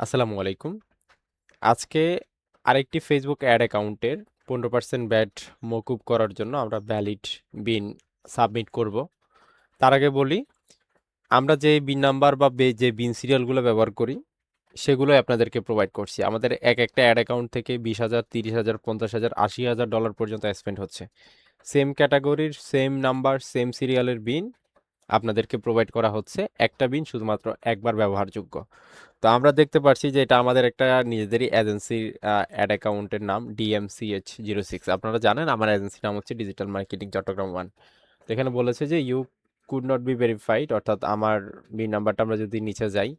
আসসালামু আলাইকুম। আজকে আরেকটি ফেসবুক অ্যাড অ্যাকাউন্টের 15% ব্যাট মকুব করার জন্য আমরা ভ্যালিড বিন সাবমিট করব। তার আগে বলি, আমরা যে বিন নাম্বার বা যে বিন সিরিয়ালগুলো ব্যবহার করি সেগুলোই আপনাদেরকে প্রোভাইড করছি। আমাদের এক একটা অ্যাড অ্যাকাউন্ট থেকে 20,000, 30,000, 50,000, $80,000 পর্যন্ত স্পেন্ড হচ্ছে। সেম ক্যাটাগরির, সেম নাম্বার, সেম সিরিয়ালের বিন আপনাদেরকে প্রোভাইড করা হচ্ছে। একটা বিন শুধুমাত্র একবার ব্যবহারযোগ্য। তো আমরা দেখতে পাচ্ছি যে এটা আমাদের একটা নিজেদেরই এজেন্সির অ্যাড অ্যাকাউন্টের নাম DMCH06। আপনারা জানেন আমার এজেন্সির নাম হচ্ছে ডিজিটাল মার্কেটিং চট্টগ্রাম 1। তো এখানে বলেছে যে you could not be verified, অর্থাৎ আমার বিন নাম্বারটা আমরা যদি নিচে যাই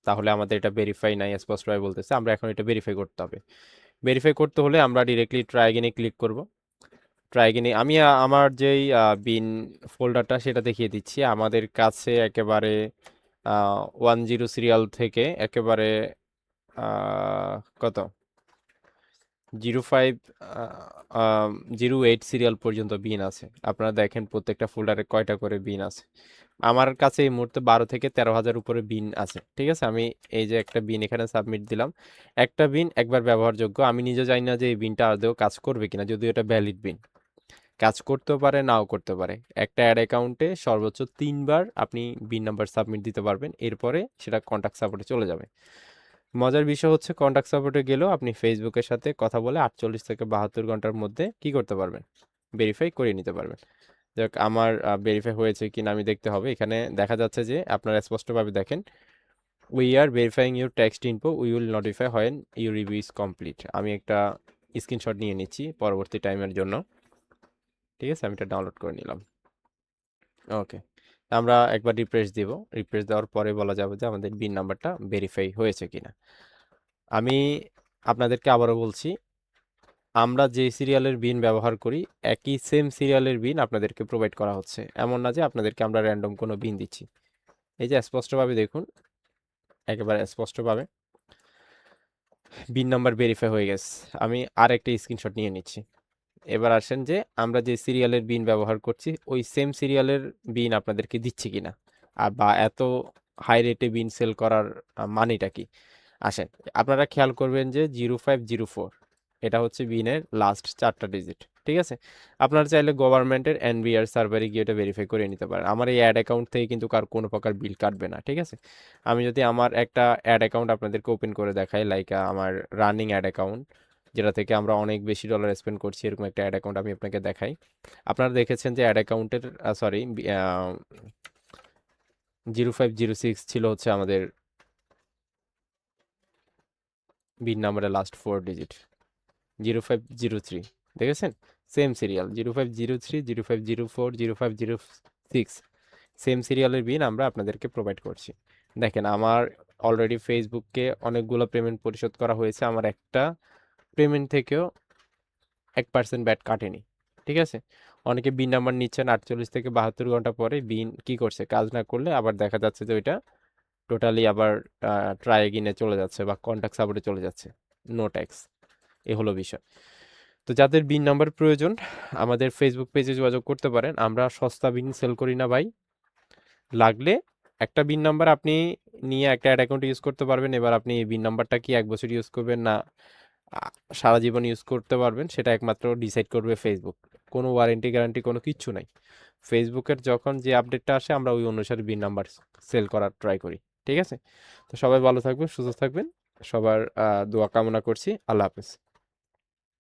তাহলে আমাদের এটা ভেরিফাই নাই, স্পষ্টভাবে বলতেছে। আমরা এখন এটা ভেরিফাই করতে হবে। ভেরিফাই করতে হলে আমরা ডিরেক্টলি ট্রাই এগেইনে ক্লিক করব। ট্রাই এগেইনে আমি আমার যেই বিন ফোল্ডারটা সেটা দেখিয়ে দিচ্ছি। আমাদের কাছে একেবারে 10 সিরিয়াল থেকে একেবারে কত 05 08 সিরিয়াল পর্যন্ত বিন আছে। আপনারা দেখেন প্রত্যেকটা ফোল্ডারে কয়টা করে বিন আছে। আমার কাছে এই মুহূর্তে 12 থেকে 13 হাজার উপরে বিন আছে। ঠিক আছে, আমি এই যে একটা বিন এখানে সাবমিট দিলাম। একটা বিন একবার ব্যবহারযোগ্য। আমি নিজে জানি না যে এই বিনটা আদৌ কাজ করবে কিনা, যদিও এটা ভ্যালিড বিন। কাজ করতেও পারে, নাও করতে পারে। একটা অ্যাড অ্যাকাউন্টে সর্বোচ্চ 3বার আপনি বিন নাম্বার সাবমিট দিতে পারবেন, এরপরে সেটা কন্ট্যাক্ট সাপোর্টে চলে যাবে। মজার বিষয় হচ্ছে কন্ট্যাক্ট সাপোর্টে গেলেও আপনি ফেসবুকের সাথে কথা বলে 48 থেকে 72 ঘন্টার মধ্যে কি করতে পারবেন, ভেরিফাই করে নিতে পারবেন। যাক, আমার ভেরিফাই হয়েছে কিনা আমি দেখতে হবে। এখানে দেখা যাচ্ছে যে আপনারা স্পষ্টভাবে দেখেন, we are verifying your text info, we will notify when your review is complete. আমি একটা স্ক্রিনশট নিয়ে নিচ্ছি পরবর্তী টাইমের জন্য। ঠিক আছে, আমি এটা ডাউনলোড করে নিলাম। ওকে, আমরা একবার রিফ্রেশ দিব। রিফ্রেশ দেওয়ার পরে বলা যাবে যে আমাদের বিন নাম্বারটা ভেরিফাই হয়েছে কিনা। আমি আপনাদেরকে আবারও বলছি, আমরা যে সিরিয়ালের বিন ব্যবহার করি একই সেম সিরিয়ালের বিন আপনাদেরকে প্রোভাইড করা হচ্ছে। এমন না যে আপনাদেরকে আমরা র্যান্ডম কোনো বিন দিচ্ছি। এই যে স্পষ্টভাবে দেখুন, একেবারে স্পষ্টভাবে বিন নাম্বার ভেরিফাই হয়ে গেছে। আমি আর একটা স্ক্রিনশট নিয়ে নিচ্ছি। এবার আসেন যে আমরা যে সিরিয়ালের বিন ব্যবহার করছি ওই সেম সিরিয়ালের বিন আপনাদেরকে দিচ্ছি কিনা, বা এত হাই রেটে বিন সেল করার মানেটা কি। আসেন, আপনারা খেয়াল করবেন যে 0504 এটা হচ্ছে বিনের লাস্ট 4টা ডিজিট। ঠিক আছে, আপনারা চাইলে গভর্নমেন্টের NBR সার্ভারে গিয়ে এটা ভেরিফাই করে নিতে পারেন। আমার এই অ্যাড অ্যাকাউন্ট থেকে কিন্তু কার কোনো প্রকার বিল কাটবে না। ঠিক আছে, আমি যদি আমার একটা অ্যাড অ্যাকাউন্ট আপনাদেরকে ওপেন করে দেখাই, লাইক আমার রানিং অ্যাড অ্যাকাউন্ট, যেটা থেকে আমরা অনেক বেশি ডলার স্পেন্ড করছি, এরকম একটা অ্যাড অ্যাকাউন্ট আমি আপনাকে দেখাই। আপনারা দেখেছেন যে অ্যাড অ্যাকাউন্টের সরি 0506 ছিল হচ্ছে আমাদের বিন নাম্বারের লাস্ট 4 ডিজিট। 0503 দেখেছেন, সেম সিরিয়াল 0503, 0504, 0506, সেম সিরিয়ালের বিন আমরা আপনাদেরকে প্রোভাইড করছি। দেখেন, আমার অলরেডি ফেসবুককে অনেকগুলো পেমেন্ট পরিশোধ করা হয়েছে, আমার একটা পেমেন্ট থেকেও 1% ব্যাট কাটেনি। ঠিক আছে, অনেকে বিন নাম্বার নিচ্ছেন 48 থেকে 72 ঘন্টা পরে বিন কি করছে, কাজ না করলে আবার দেখা যাচ্ছে যে ওইটা টোটালি আবার ট্রাই এগিনে চলে যাচ্ছে বা কন্ট্যাক্ট সাপোর্টে চলে যাচ্ছে, নো ট্যাক্স। এ হলো বিষয়। তো যাদের বিন নাম্বার প্রয়োজন আমাদের ফেসবুক পেজে যোগাযোগ করতে পারেন। আমরা সস্তা বিন সেল করি না ভাই। লাগলে একটা বিন নাম্বার আপনি নিয়ে একটা অ্যাড অ্যাকাউন্ট ইউজ করতে পারবেন। এবার আপনি এই বিন নাম্বারটা কি 1 বছর ইউজ করবেন না সারা জীবন ইউজ করতে পারবেন, সেটা একমাত্র ডিসাইড করবে ফেসবুক। কোনো ওয়ারেন্টি গ্যারান্টি কোনো কিচ্ছু নাই। ফেসবুকের যখন যে আপডেটটা আসে আমরা ওই অনুসারে বিন নাম্বার সেল করার ট্রাই করি। ঠিক আছে, তো সবাই ভালো থাকবেন, সুস্থ থাকবেন। সবার দোয়া কামনা করছি। আল্লাহ হাফেজ।